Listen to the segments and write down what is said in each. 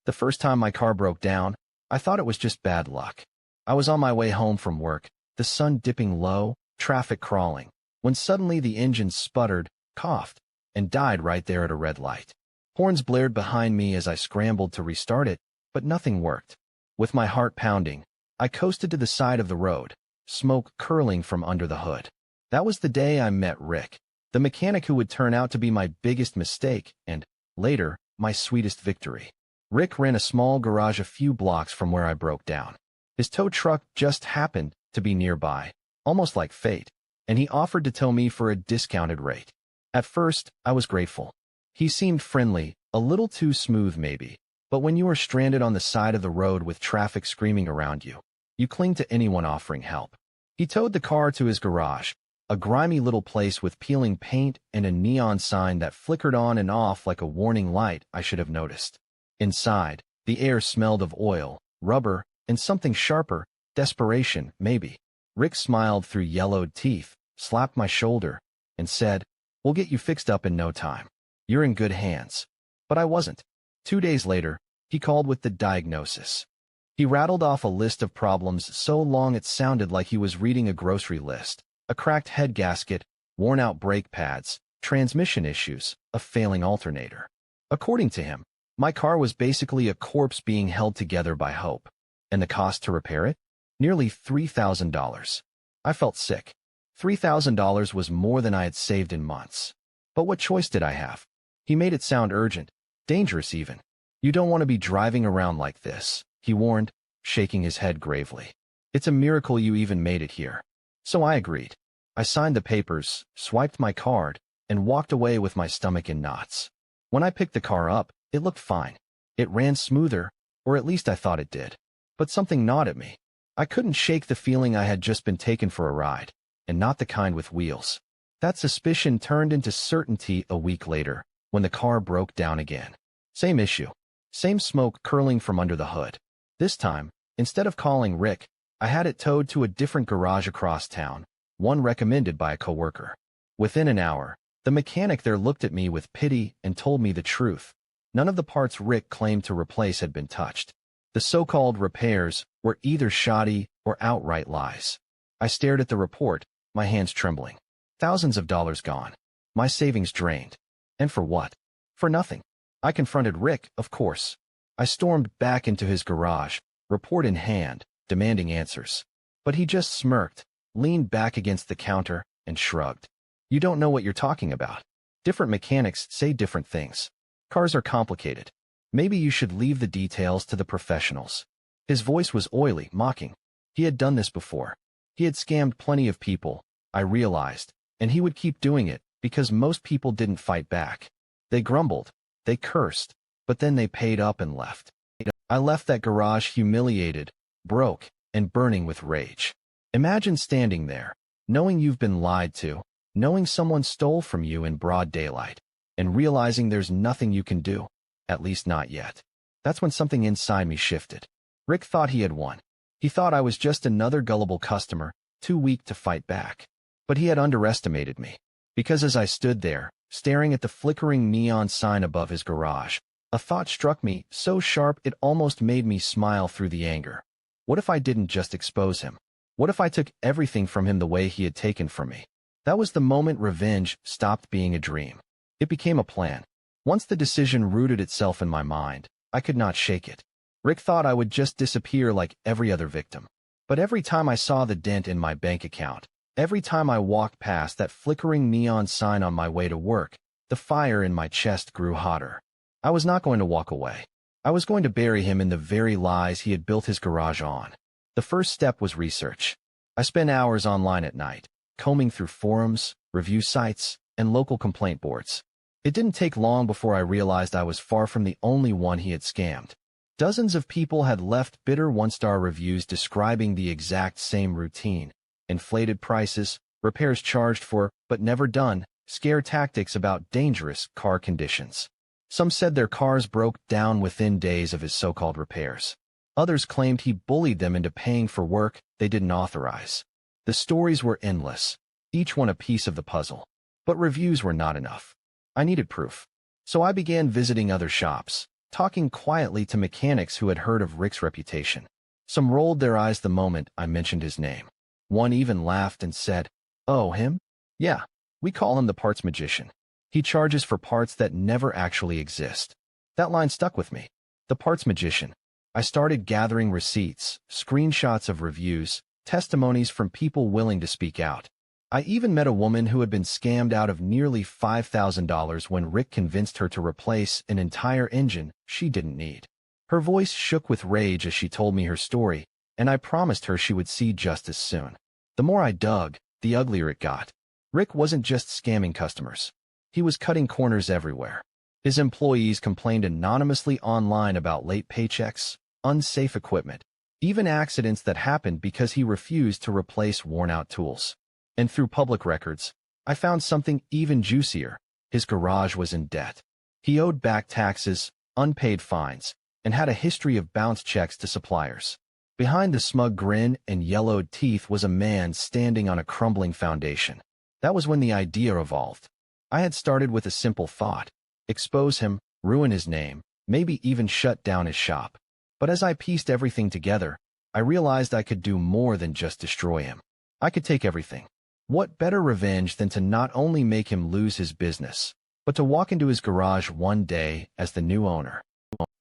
The first time my car broke down, I thought it was just bad luck. I was on my way home from work, the sun dipping low, traffic crawling, when suddenly the engine sputtered, coughed, and died right there at a red light. Horns blared behind me as I scrambled to restart it, but nothing worked. With my heart pounding, I coasted to the side of the road, smoke curling from under the hood. That was the day I met Rick, the mechanic who would turn out to be my biggest mistake and, later, my sweetest victory. Rick ran a small garage a few blocks from where I broke down. His tow truck just happened to be nearby, almost like fate, and he offered to tow me for a discounted rate. At first, I was grateful. He seemed friendly, a little too smooth maybe, but when you are stranded on the side of the road with traffic screaming around you, you cling to anyone offering help. He towed the car to his garage, a grimy little place with peeling paint and a neon sign that flickered on and off like a warning light I should have noticed. Inside, the air smelled of oil, rubber, and something sharper, desperation, maybe. Rick smiled through yellowed teeth, slapped my shoulder, and said, "We'll get you fixed up in no time. You're in good hands." But I wasn't. 2 days later, he called with the diagnosis. He rattled off a list of problems so long it sounded like he was reading a grocery list. A cracked head gasket, worn-out brake pads, transmission issues, a failing alternator. According to him, my car was basically a corpse being held together by hope. And the cost to repair it? Nearly $3,000. I felt sick. $3,000 was more than I had saved in months. But what choice did I have? He made it sound urgent, dangerous even. "You don't want to be driving around like this," he warned, shaking his head gravely. "It's a miracle you even made it here." So I agreed. I signed the papers, swiped my card, and walked away with my stomach in knots. When I picked the car up, it looked fine. It ran smoother, or at least I thought it did. But something gnawed at me. I couldn't shake the feeling I had just been taken for a ride, and not the kind with wheels. That suspicion turned into certainty a week later, when the car broke down again. Same issue. Same smoke curling from under the hood. This time, instead of calling Rick, I had it towed to a different garage across town, one recommended by a coworker. Within an hour, the mechanic there looked at me with pity and told me the truth. None of the parts Rick claimed to replace had been touched. The so-called repairs were either shoddy or outright lies. I stared at the report, my hands trembling. Thousands of dollars gone. My savings drained. And for what? For nothing. I confronted Rick, of course. I stormed back into his garage, report in hand, demanding answers. But he just smirked, leaned back against the counter, and shrugged. "You don't know what you're talking about. Different mechanics say different things. Cars are complicated. Maybe you should leave the details to the professionals." His voice was oily, mocking. He had done this before. He had scammed plenty of people, I realized, and he would keep doing it because most people didn't fight back. They grumbled, they cursed, but then they paid up and left. I left that garage humiliated, broke, and burning with rage. Imagine standing there, knowing you've been lied to, knowing someone stole from you in broad daylight, and realizing there's nothing you can do, at least not yet. That's when something inside me shifted. Rick thought he had won. He thought I was just another gullible customer, too weak to fight back. But he had underestimated me, because as I stood there, staring at the flickering neon sign above his garage, a thought struck me so sharp it almost made me smile through the anger. What if I didn't just expose him? What if I took everything from him the way he had taken from me? That was the moment revenge stopped being a dream. It became a plan. Once the decision rooted itself in my mind, I could not shake it. Rick thought I would just disappear like every other victim. But every time I saw the dent in my bank account, every time I walked past that flickering neon sign on my way to work, the fire in my chest grew hotter. I was not going to walk away. I was going to bury him in the very lies he had built his garage on. The first step was research. I spent hours online at night, combing through forums, review sites, and local complaint boards. It didn't take long before I realized I was far from the only one he had scammed. Dozens of people had left bitter one-star reviews describing the exact same routine: inflated prices, repairs charged for but never done, scare tactics about dangerous car conditions. Some said their cars broke down within days of his so-called repairs. Others claimed he bullied them into paying for work they didn't authorize. The stories were endless, each one a piece of the puzzle. But reviews were not enough. I needed proof. So I began visiting other shops, talking quietly to mechanics who had heard of Rick's reputation. Some rolled their eyes the moment I mentioned his name. One even laughed and said, "Oh, him? Yeah, we call him the parts magician. He charges for parts that never actually exist." That line stuck with me. The parts magician. I started gathering receipts, screenshots of reviews, testimonies from people willing to speak out. I even met a woman who had been scammed out of nearly $5,000 when Rick convinced her to replace an entire engine she didn't need. Her voice shook with rage as she told me her story, and I promised her she would see justice soon. The more I dug, the uglier it got. Rick wasn't just scamming customers. He was cutting corners everywhere. His employees complained anonymously online about late paychecks, unsafe equipment, even accidents that happened because he refused to replace worn-out tools. And through public records, I found something even juicier. His garage was in debt. He owed back taxes, unpaid fines, and had a history of bounce checks to suppliers. Behind the smug grin and yellowed teeth was a man standing on a crumbling foundation. That was when the idea evolved. I had started with a simple thought: expose him, ruin his name, maybe even shut down his shop. But as I pieced everything together, I realized I could do more than just destroy him. I could take everything. What better revenge than to not only make him lose his business, but to walk into his garage one day as the new owner?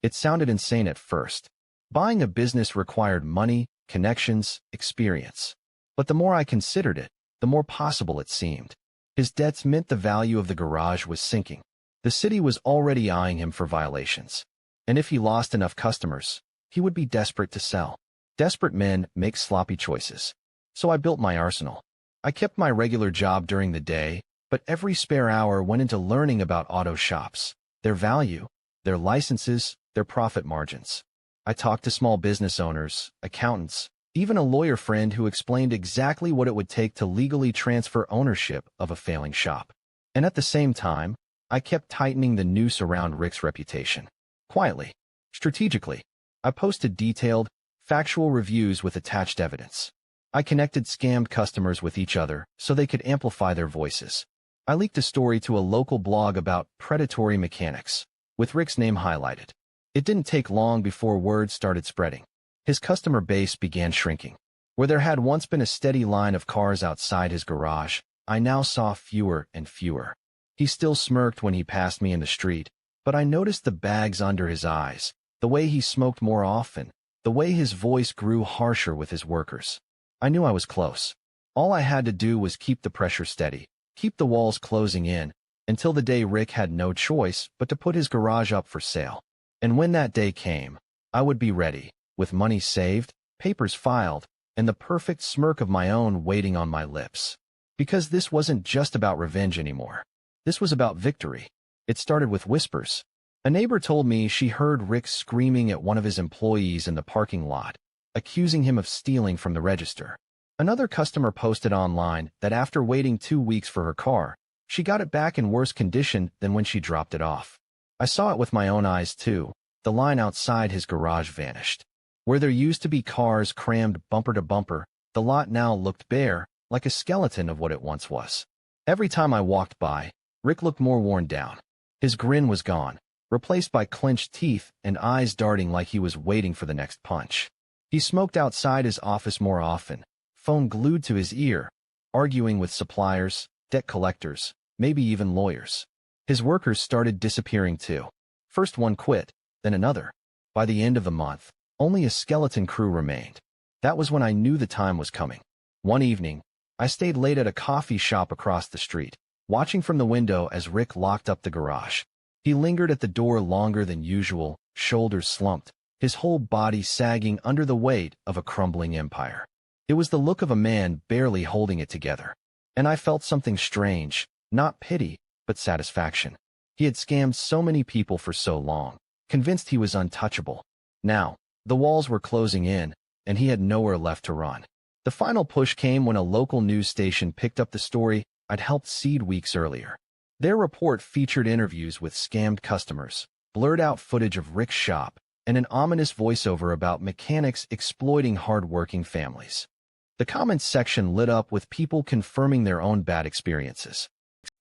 It sounded insane at first. Buying a business required money, connections, experience. But the more I considered it, the more possible it seemed. His debts meant the value of the garage was sinking. The city was already eyeing him for violations. And if he lost enough customers, he would be desperate to sell. Desperate men make sloppy choices. So I built my arsenal. I kept my regular job during the day, but every spare hour went into learning about auto shops, their value, their licenses, their profit margins. I talked to small business owners, accountants, even a lawyer friend who explained exactly what it would take to legally transfer ownership of a failing shop. And at the same time, I kept tightening the noose around Rick's reputation. Quietly, strategically, I posted detailed, factual reviews with attached evidence. I connected scammed customers with each other so they could amplify their voices. I leaked a story to a local blog about predatory mechanics, with Rick's name highlighted. It didn't take long before word started spreading. His customer base began shrinking. Where there had once been a steady line of cars outside his garage, I now saw fewer and fewer. He still smirked when he passed me in the street, but I noticed the bags under his eyes, the way he smoked more often, the way his voice grew harsher with his workers. I knew I was close. All I had to do was keep the pressure steady, keep the walls closing in, until the day Rick had no choice but to put his garage up for sale. And when that day came, I would be ready, with money saved, papers filed, and the perfect smirk of my own waiting on my lips. Because this wasn't just about revenge anymore. This was about victory. It started with whispers. A neighbor told me she heard Rick screaming at one of his employees in the parking lot, accusing him of stealing from the register. Another customer posted online that after waiting 2 weeks for her car, she got it back in worse condition than when she dropped it off. I saw it with my own eyes too. The line outside his garage vanished. Where there used to be cars crammed bumper to bumper, the lot now looked bare, like a skeleton of what it once was. Every time I walked by, Rick looked more worn down. His grin was gone, replaced by clenched teeth and eyes darting like he was waiting for the next punch. He smoked outside his office more often, phone glued to his ear, arguing with suppliers, debt collectors, maybe even lawyers. His workers started disappearing too. First one quit, then another. By the end of the month, only a skeleton crew remained. That was when I knew the time was coming. One evening, I stayed late at a coffee shop across the street, watching from the window as Rick locked up the garage. He lingered at the door longer than usual, shoulders slumped, his whole body sagging under the weight of a crumbling empire. It was the look of a man barely holding it together. And I felt something strange, not pity, but satisfaction. He had scammed so many people for so long, convinced he was untouchable. Now, the walls were closing in, and he had nowhere left to run. The final push came when a local news station picked up the story I'd helped seed weeks earlier. Their report featured interviews with scammed customers, blurred out footage of Rick's shop, and an ominous voiceover about mechanics exploiting hard-working families. The comments section lit up with people confirming their own bad experiences.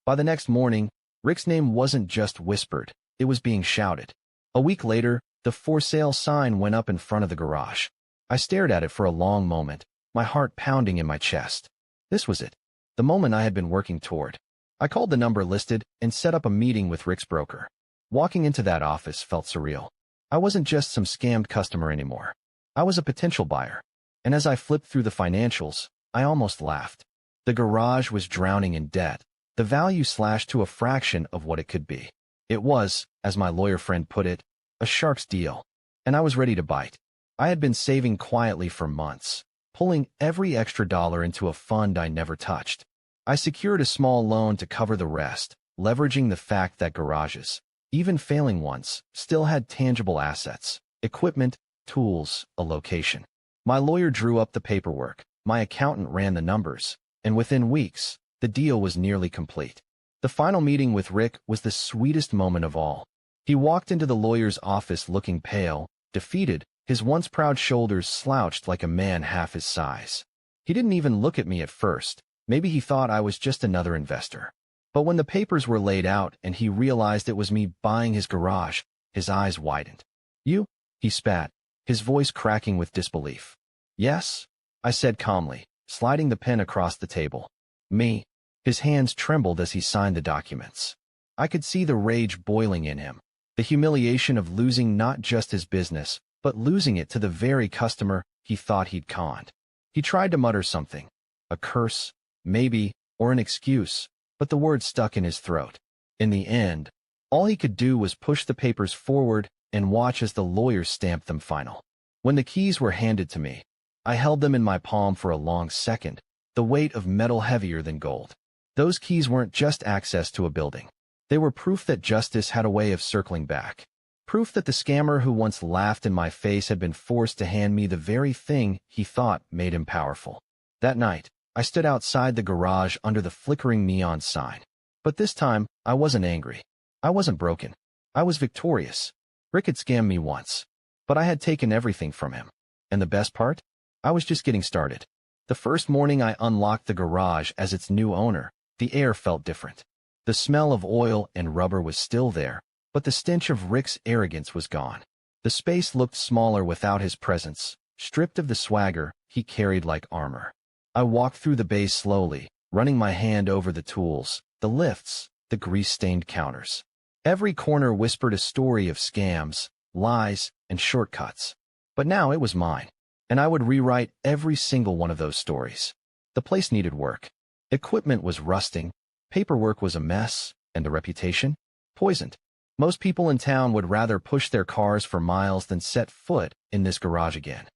By the next morning, Rick's name wasn't just whispered, it was being shouted. A week later, the for sale sign went up in front of the garage. I stared at it for a long moment, my heart pounding in my chest. This was it, the moment I had been working toward. I called the number listed and set up a meeting with Rick's broker. Walking into that office felt surreal. I wasn't just some scammed customer anymore. I was a potential buyer. And as I flipped through the financials, I almost laughed. The garage was drowning in debt, the value slashed to a fraction of what it could be. It was, as my lawyer friend put it, a shark's deal. And I was ready to bite. I had been saving quietly for months, pulling every extra dollar into a fund I never touched. I secured a small loan to cover the rest, leveraging the fact that garages, even failing ones, still had tangible assets, equipment, tools, a location. My lawyer drew up the paperwork, my accountant ran the numbers, and within weeks, the deal was nearly complete. The final meeting with Rick was the sweetest moment of all. He walked into the lawyer's office looking pale, defeated, his once proud shoulders slouched like a man half his size. He didn't even look at me at first. Maybe he thought I was just another investor. But when the papers were laid out and he realized it was me buying his garage, his eyes widened. "You?" he spat, his voice cracking with disbelief. "Yes," I said calmly, sliding the pen across the table. "Me." His hands trembled as he signed the documents. I could see the rage boiling in him, the humiliation of losing not just his business, but losing it to the very customer he thought he'd conned. He tried to mutter something, a curse, maybe, or an excuse, but the words stuck in his throat. In the end, all he could do was push the papers forward and watch as the lawyer stamped them final. When the keys were handed to me, I held them in my palm for a long second, the weight of metal heavier than gold. Those keys weren't just access to a building. They were proof that justice had a way of circling back. Proof that the scammer who once laughed in my face had been forced to hand me the very thing he thought made him powerful. That night, I stood outside the garage under the flickering neon sign. But this time, I wasn't angry. I wasn't broken. I was victorious. Rick had scammed me once, but I had taken everything from him. And the best part? I was just getting started. The first morning I unlocked the garage as its new owner, the air felt different. The smell of oil and rubber was still there, but the stench of Rick's arrogance was gone. The space looked smaller without his presence, stripped of the swagger he carried like armor. I walked through the bay slowly, running my hand over the tools, the lifts, the grease-stained counters. Every corner whispered a story of scams, lies, and shortcuts. But now it was mine, and I would rewrite every single one of those stories. The place needed work. Equipment was rusting, paperwork was a mess, and the reputation? Poisoned. Most people in town would rather push their cars for miles than set foot in this garage again.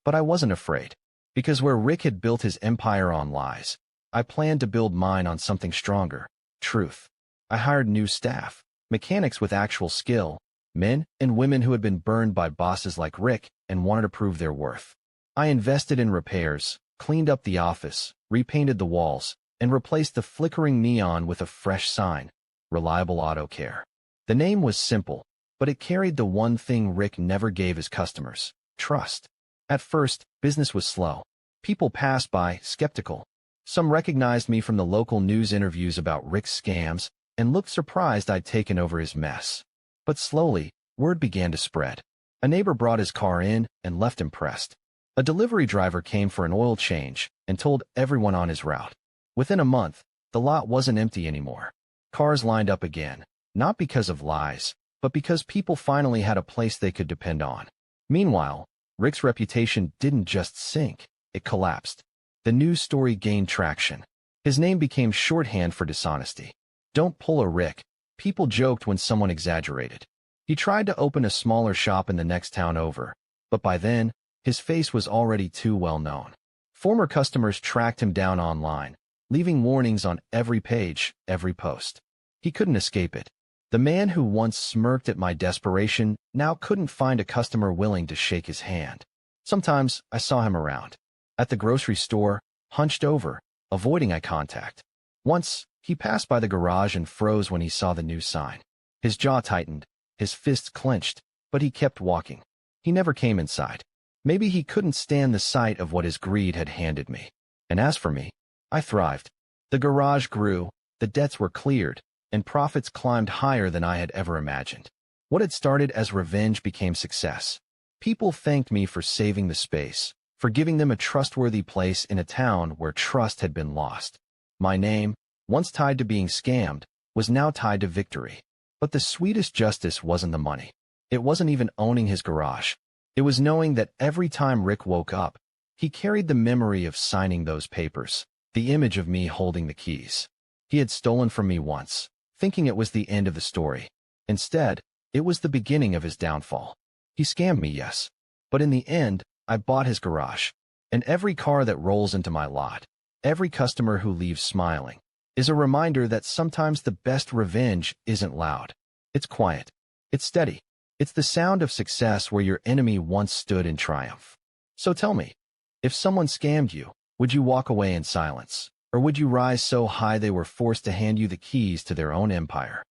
But I wasn't afraid. Because where Rick had built his empire on lies, I planned to build mine on something stronger, truth. I hired new staff, mechanics with actual skill, men and women who had been burned by bosses like Rick and wanted to prove their worth. I invested in repairs, cleaned up the office, repainted the walls, and replaced the flickering neon with a fresh sign, Reliable Auto Care. The name was simple, but it carried the one thing Rick never gave his customers, trust. At first, business was slow. People passed by, skeptical. Some recognized me from the local news interviews about Rick's scams and looked surprised I'd taken over his mess. But slowly, word began to spread. A neighbor brought his car in and left impressed. A delivery driver came for an oil change and told everyone on his route. Within a month, the lot wasn't empty anymore. Cars lined up again, not because of lies, but because people finally had a place they could depend on. Meanwhile, Rick's reputation didn't just sink, it collapsed. The news story gained traction. His name became shorthand for dishonesty. Don't pull a Rick, people joked when someone exaggerated. He tried to open a smaller shop in the next town over, but by then, his face was already too well known. Former customers tracked him down online, leaving warnings on every page, every post. He couldn't escape it. The man who once smirked at my desperation now couldn't find a customer willing to shake his hand. Sometimes I saw him around. At the grocery store, hunched over, avoiding eye contact. Once, he passed by the garage and froze when he saw the new sign. His jaw tightened, his fists clenched, but he kept walking. He never came inside. Maybe he couldn't stand the sight of what his greed had handed me. And as for me, I thrived. The garage grew, the debts were cleared, and profits climbed higher than I had ever imagined. What had started as revenge became success. People thanked me for saving the space, for giving them a trustworthy place in a town where trust had been lost. My name, once tied to being scammed, was now tied to victory. But the sweetest justice wasn't the money. It wasn't even owning his garage. It was knowing that every time Rick woke up, he carried the memory of signing those papers, the image of me holding the keys. He had stolen from me once, thinking it was the end of the story. Instead, it was the beginning of his downfall. He scammed me, yes. But in the end, I bought his garage. And every car that rolls into my lot, every customer who leaves smiling, is a reminder that sometimes the best revenge isn't loud. It's quiet. It's steady. It's the sound of success where your enemy once stood in triumph. So tell me, if someone scammed you, would you walk away in silence? Or would you rise so high they were forced to hand you the keys to their own empire?